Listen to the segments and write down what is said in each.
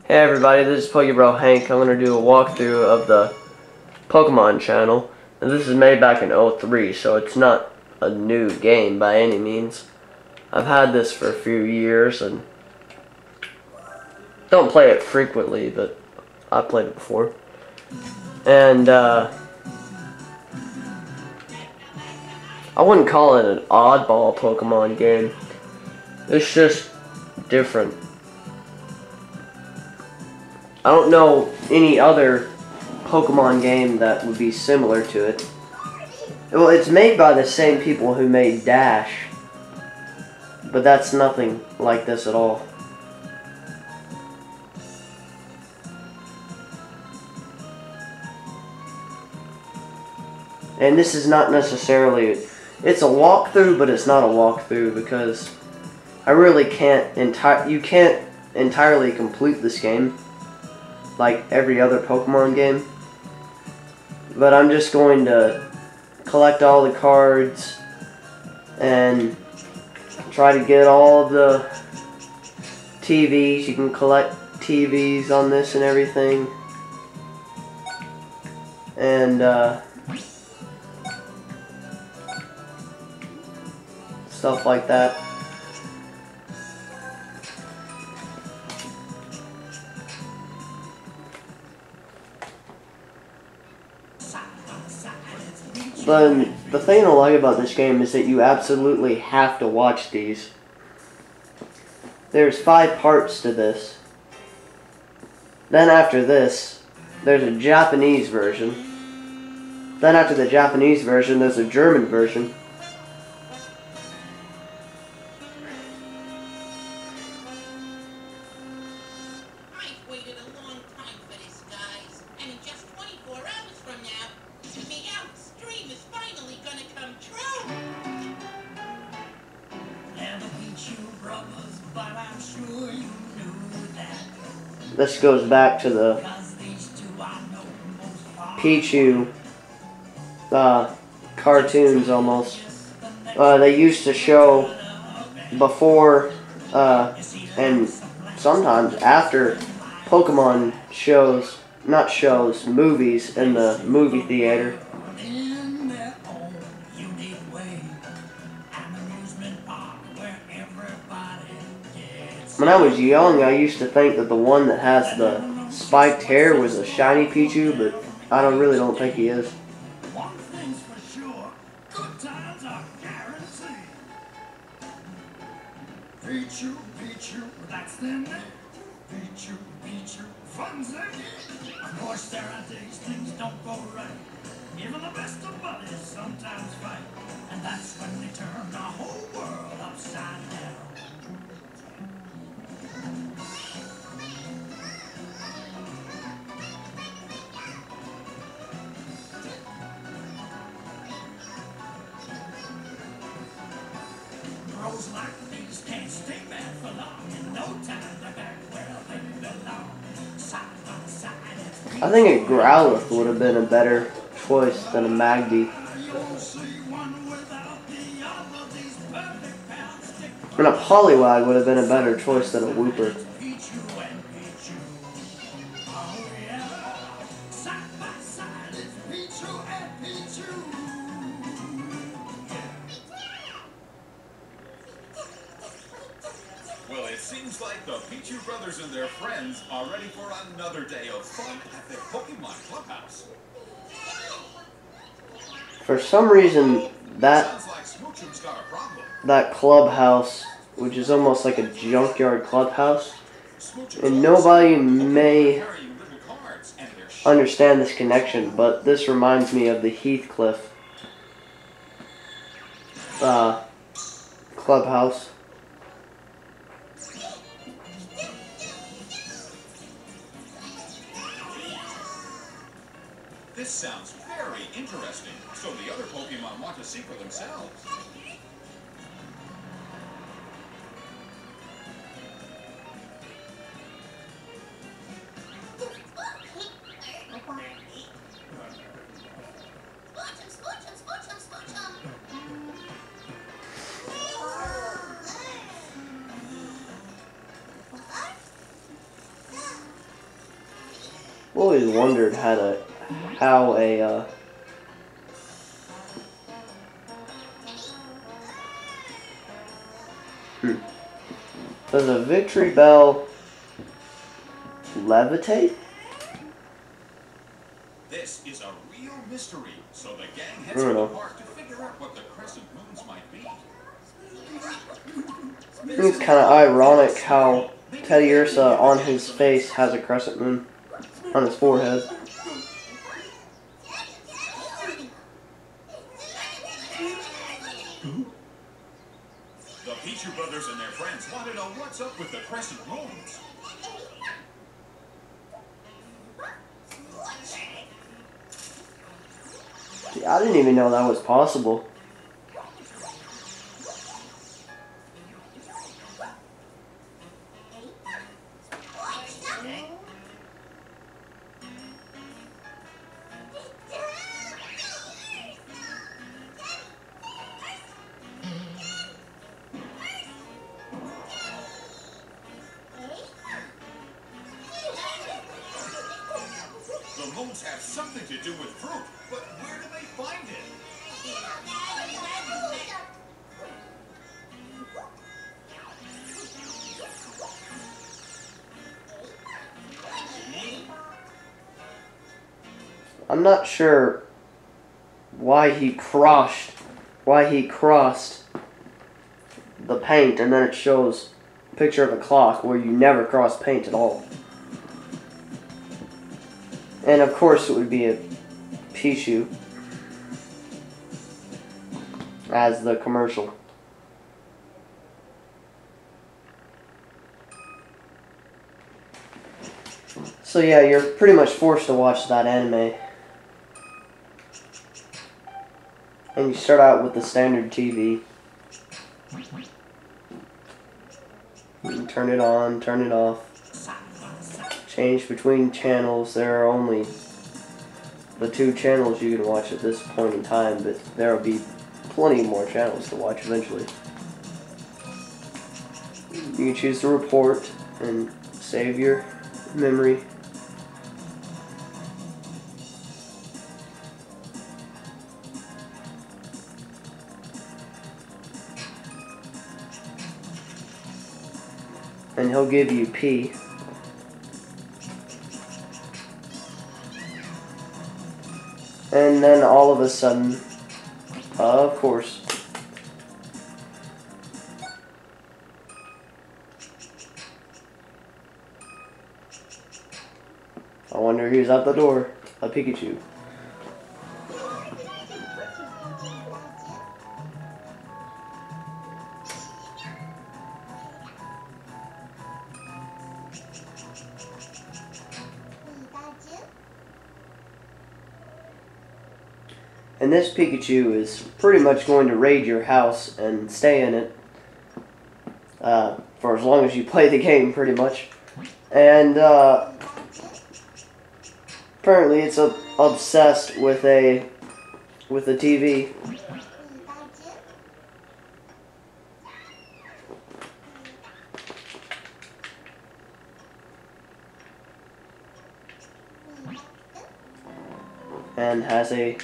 Hey everybody, this is Pokebro Hank. I'm going to do a walkthrough of the Pokemon channel. And this is made back in '03, so it's not a new game by any means. I've had this for a few years and don't play it frequently, but I've played it before. And I wouldn't call it an oddball Pokemon game. It's just different. I don't know any other Pokemon game that would be similar to it. Well, it's made by the same people who made Dash, but that's nothing like this at all. And this is not necessarily, it's a walkthrough, but it's not a walkthrough because I really can't you can't entirely complete this game like every other Pokemon game. But I'm just going to collect all the cards and try to get all of the TVs. You can collect TVs on this and everything. And stuff like that. But the thing I like about this game is that you absolutely have to watch these. There's 5 parts to this. Then after this, there's a Japanese version. Then after the Japanese version, there's a German version. I've waited a long time for this, guys. And in just 24 hours from now, the Meowth's dream is finally gonna come true. Never beat you brothers, but I'm sure you knew that. This goes back to the Pichu cartoons almost. They used to show before and sometimes after Pokemon shows, not shows, movies in the movie theater. When I was young, I used to think that the one that has the spiked hair was a shiny Pichu, but I really don't think he is. One thing's for sure, good times are guaranteed. Pichu, Pichu, that's their name. Pichu, Pichu, fun's their game. Of course there are days things don't go right. Even the best of buddies sometimes fight. And that's when they turn the whole world upside down. Bros like these can't stay mad for long. In no time they're back where they belong. Side by side, it's I think a Growlithe would have been a better choice than a Magby. you'll see one without the other. These perfect pals stick And a Poliwag would have been a better choice than a Wooper. Pichu and Pichu. Oh yeah. Side by side, it's Pichu and Pichu. Well, it seems like the Pichu brothers and their friends are ready for another day of fun at the Pokemon Clubhouse. For some reason, that Sounds like Smoochum's got a problem. clubhouse, which is almost like a junkyard clubhouse, Smoochum and nobody may carry you little cards, and they're understand this connection, but this reminds me of the Heathcliff clubhouse. This sounds very interesting, so the other Pokemon want to see for themselves. always wondered how a does a Victory Bell levitate? This is a real mystery, so the gang I heads don't to the know. park to figure out what the crescent moons might be. I think it's kind of ironic how Teddy Ursa on his face has a crescent moon on his forehead. The Pichu brothers and their friends want to know what's up with the crescent moons. See, I didn't even know that was possible. The moons have something to do with fruit, but where do they find it? I'm not sure why he crossed the paint, and then it shows a picture of a clock where you never cross paint at all. And of course it would be a Pichu as the commercial. So yeah, you're pretty much forced to watch that anime. And you start out with the standard TV. You can turn it on, turn it off. Change between channels. There are only the 2 channels you can watch at this point in time, but there will be plenty more channels to watch eventually. You can choose to report and save your memory. And he'll give you P. And then all of a sudden, of course, I wonder who's at the door. A Pikachu. And this Pikachu is pretty much going to raid your house and stay in it for as long as you play the game, pretty much. And apparently it's obsessed with the TV. And has a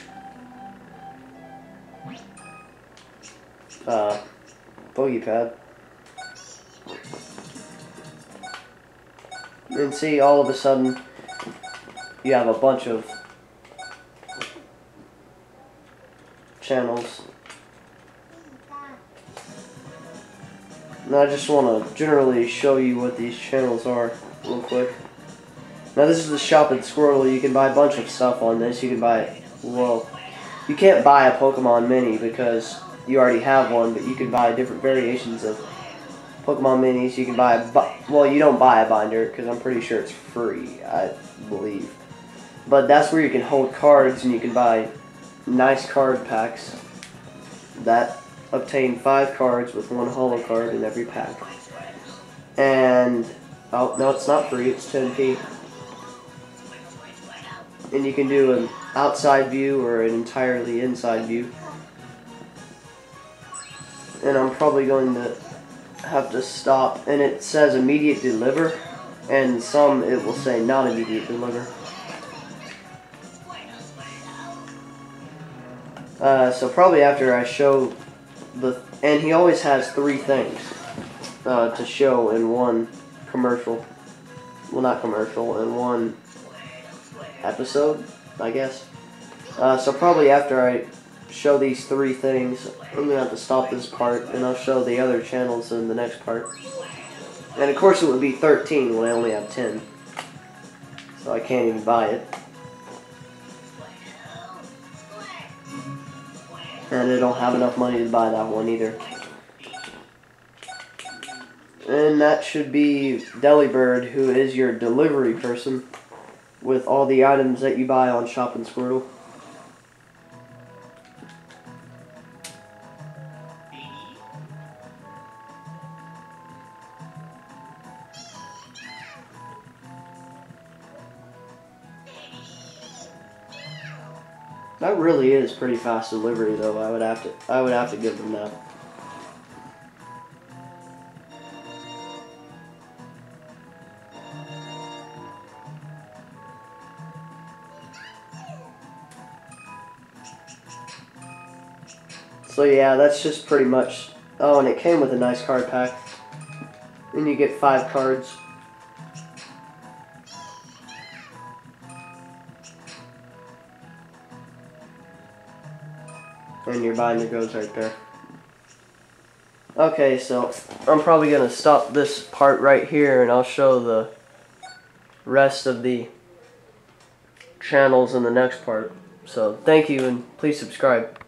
boogie pad. And see, all of a sudden, you have a bunch of channels. And I just want to generally show you what these channels are real quick. Now this is the Shop at Squirtle. You can buy a bunch of stuff on this. You can buy, well, you can't buy a Pokemon Mini because you already have one, but you can buy different variations of Pokemon Minis. You can buy well, you don't buy a binder because I'm pretty sure it's free, I believe. But that's where you can hold cards and you can buy nice card packs that obtain 5 cards with 1 holo card in every pack. And, oh, no, it's not free, it's 10p. And you can do an outside view or an entirely inside view. And I'm probably going to have to stop. And it says immediate deliver, and some it will say not immediate deliver. So probably after I show and he always has 3 things to show in one commercial. Well, not commercial, in one episode, I guess. So probably after I show these 3 things, I'm gonna have to stop this part, and I'll show the other channels in the next part. And of course, it would be 13 when I only have 10, so I can't even buy it. And I don't have enough money to buy that one either. And that should be Delibird, who is your delivery person with all the items that you buy on Shopping Squirtle. That really is pretty fast delivery, though. I would have to give them that. So yeah, that's just pretty much. Oh, and it came with a nice card pack. And you get 5 cards. And your binder goes right there. Okay, so I'm probably going to stop this part right here, and I'll show the rest of the channels in the next part. So thank you, and please subscribe.